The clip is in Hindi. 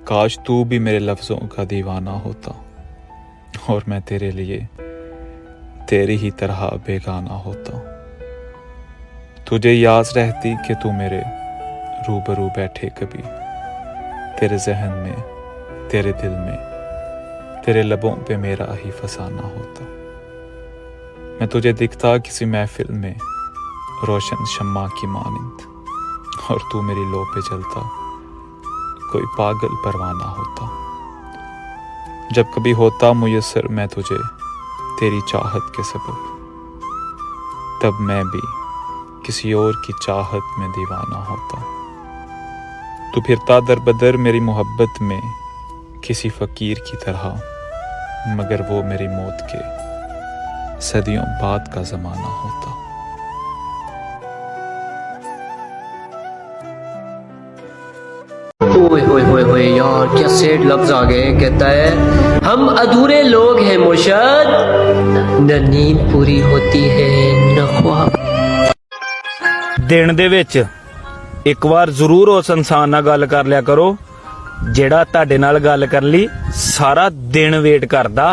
काश तू भी मेरे लफ्जों का दीवाना होता और मैं तेरे लिए तेरी ही तरह बेगाना होता। तुझे याद रहती कि तू मेरे रूबरू बैठे कभी, तेरे जहन में, तेरे दिल में, तेरे लबों पे मेरा ही फसाना होता। मैं तुझे दिखता किसी महफिल में रोशन शम्मा की मानिंद, और तू मेरी लो पे चलता कोई पागल परवाना होता। जब कभी होता मुयस्सर मैं तुझे तेरी चाहत के सबब, तब मैं भी किसी और की चाहत में दीवाना होता। तू फिरता दर बदर मेरी मोहब्बत में किसी फकीर की तरह, मगर वो मेरी मौत के सदियों बाद का जमाना होता। ओए होए होए होए यार, क्या सेठ लफ्ज आ गए। कहता है हम अधूरे लोग हैं मुर्शद, न नींद पूरी होती है न ख्वाब। दिन दे विच एक बार जरूर उस इंसान नाल गल कर लिया करो जेड़ा तुहाडे नाल गल करन लई सारा दिन वेट करदा।